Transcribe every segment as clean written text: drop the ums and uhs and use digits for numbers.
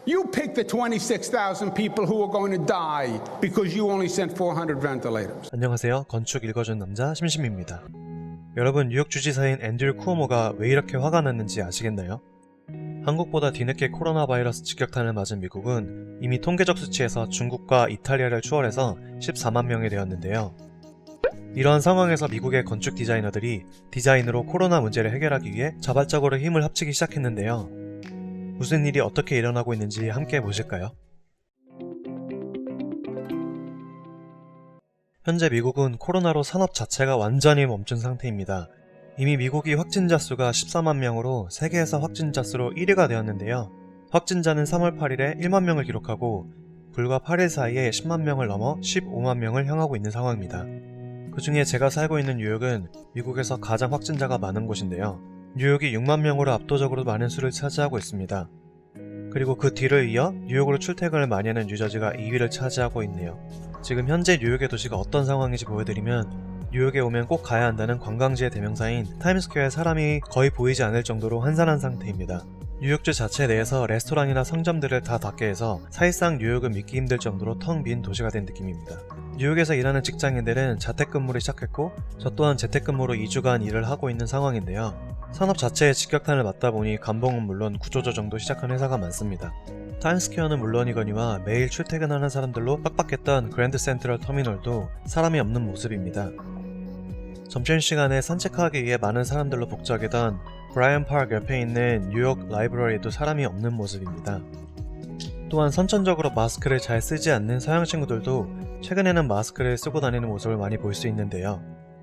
You pick the 26,000 people who are going to die because you only sent 400 ventilators. 안녕하세요. 건축 읽어준 남자 심심입니다. 여러분, 뉴욕 주지사인 앤드류 쿠오모가 왜 이렇게 화가 났는지 아시겠나요? 한국보다 뒤늦게 코로나 바이러스 직격탄을 맞은 미국은 이미 통계적 수치에서 중국과 이탈리아를 추월해서 14만 명이 되었는데요. 이러한 상황에서 미국의 건축 디자이너들이 디자인으로 코로나 문제를 해결하기 위해 자발적으로 힘을 합치기 시작했는데요. 무슨 일이 어떻게 일어나고 있는지 함께 보실까요? 현재 미국은 코로나로 산업 자체가 완전히 멈춘 상태입니다. 이미 미국이 확진자 수가 14만 명으로 세계에서 확진자 수로 1위가 되었는데요. 확진자는 3월 8일에 1만 명을 기록하고 불과 8일 사이에 10만 명을 넘어 15만 명을 향하고 있는 상황입니다. 그 중에 제가 살고 있는 뉴욕은 미국에서 가장 확진자가 많은 곳인데요. 뉴욕이 6만 명으로 압도적으로 많은 수를 차지하고 있습니다. 그리고 그 뒤를 이어 뉴욕으로 출퇴근을 많이 하는 뉴저지가 2위를 차지하고 있네요. 지금 현재 뉴욕의 도시가 어떤 상황인지 보여드리면, 뉴욕에 오면 꼭 가야 한다는 관광지의 대명사인 타임스퀘어에 사람이 거의 보이지 않을 정도로 한산한 상태입니다. 뉴욕주 자체 내에서 레스토랑이나 상점들을 다 닫게 해서 사실상 뉴욕은 믿기 힘들 정도로 텅 빈 도시가 된 느낌입니다. 뉴욕에서 일하는 직장인들은 자택근무를 시작했고, 저 또한 재택근무로 2주간 일을 하고 있는 상황인데요. 산업 자체에 직격탄을 맞다 보니 감봉은 물론 구조조정도 시작한 회사가 많습니다. 타임스퀘어는 물론이거니와 매일 출퇴근하는 사람들로 빡빡했던 그랜드 센트럴 터미널도 사람이 없는 모습입니다. 점심시간에 산책하기 위해 많은 사람들로 북적이던 브라이언 파크 옆에 있는 뉴욕 라이브러리도 사람이 없는 모습입니다. 또한 선천적으로 마스크를 잘 쓰지 않는 서양 친구들도 최근에는 마스크를 쓰고 다니는 모습을 많이 볼 수 있는데요.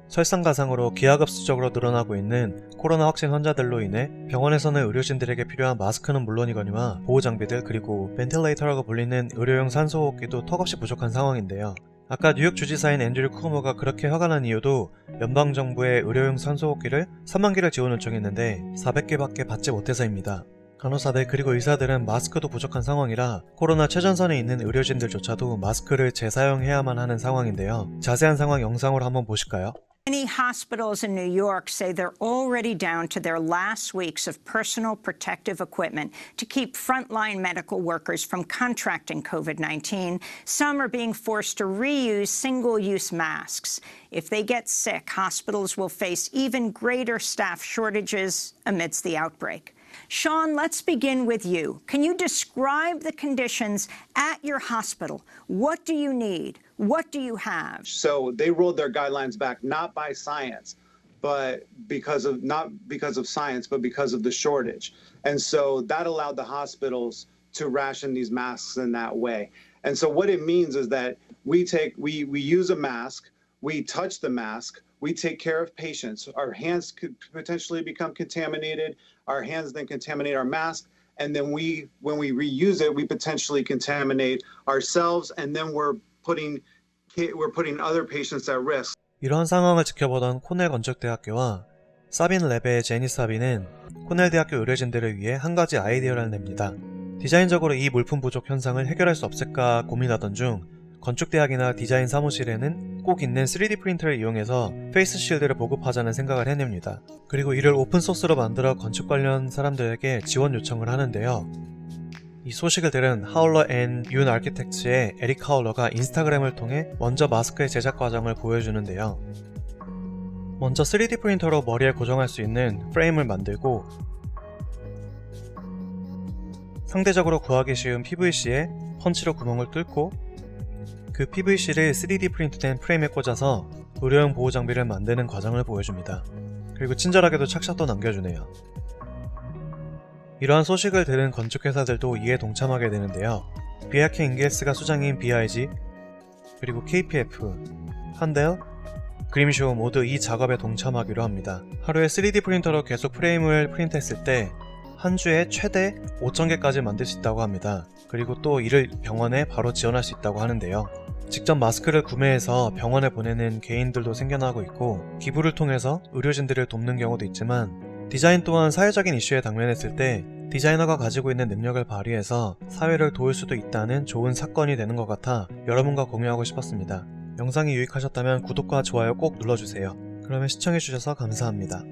설상가상으로 기하급수적으로 늘어나고 있는 코로나 확진 환자들로 인해 병원에서는 의료진들에게 필요한 마스크는 물론이거니와 보호장비들, 그리고 벤틸레이터라고 불리는 의료용 산소호흡기도 턱없이 부족한 상황인데요. 아까 뉴욕 주지사인 앤드류 쿠오모가 그렇게 화가 난 이유도 연방정부의 의료용 산소호흡기를 3만 개를 지원 요청했는데 400개밖에 받지 못해서입니다. 간호사들 그리고 의사들은 마스크도 부족한 상황이라 코로나 최전선에 있는 의료진들조차도 마스크를 재사용해야만 하는 상황인데요. 자세한 상황 영상으로 한번 보실까요? Many hospitals in New York say they're already down to their last weeks of personal protective equipment to keep frontline medical workers from contracting COVID-19. Some are being forced to reuse single-use masks. If they get sick, hospitals will face even greater staff shortages amidst the outbreak. Sean, let's begin with you. Can you describe the conditions at your hospital? What do you need? What do you have? So they rolled their guidelines back, not by science, but not because of science, but because of the shortage. And so that allowed the hospitals to ration these masks in that way. And so what it means is that we use a mask, we touch the mask, we take care of patients. Our hands could potentially become contaminated. Our hands then contaminate our mask. And then when we reuse it, we potentially contaminate ourselves. And then we're putting other patients at risk. 이러한 상황을 지켜보던 코넬 건축대학교와 사빈 랩의 제니 사빈은 코넬 대학교 의료진들을 위해 한 가지 아이디어를 냅니다. 디자인적으로 이 물품 부족 현상을 해결할 수 없을까 고민하던 중 건축대학이나 디자인 사무실에는 꼭 있는 3D 프린터를 이용해서 페이스 쉴드를 보급하자는 생각을 해냅니다. 그리고 이를 오픈소스로 만들어 건축 관련 사람들에게 지원 요청을 하는데요. 이 소식을 들은 하울러 앤 윤 아키텍츠의 에릭 하울러가 인스타그램을 통해 먼저 마스크의 제작 과정을 보여주는데요. 먼저 3D 프린터로 머리에 고정할 수 있는 프레임을 만들고, 상대적으로 구하기 쉬운 PVC에 펀치로 구멍을 뚫고 그 PVC를 3D 프린트된 프레임에 꽂아서 의료용 보호장비를 만드는 과정을 보여줍니다. 그리고 친절하게도 착샷도 남겨주네요. 이러한 소식을 들은 건축회사들도 이에 동참하게 되는데요. 비아케 잉게스가 수장인 BIG, 그리고 KPF, 한델, 그림쇼 모두 이 작업에 동참하기로 합니다. 하루에 3D 프린터로 계속 프레임을 프린트했을 때 한 주에 최대 5,000개까지 만들 수 있다고 합니다. 그리고 또 이를 병원에 바로 지원할 수 있다고 하는데요. 직접 마스크를 구매해서 병원에 보내는 개인들도 생겨나고 있고, 기부를 통해서 의료진들을 돕는 경우도 있지만, 디자인 또한 사회적인 이슈에 당면했을 때 디자이너가 가지고 있는 능력을 발휘해서 사회를 도울 수도 있다는 좋은 사건이 되는 것 같아 여러분과 공유하고 싶었습니다. 영상이 유익하셨다면 구독과 좋아요 꼭 눌러주세요. 그러면 시청해주셔서 감사합니다.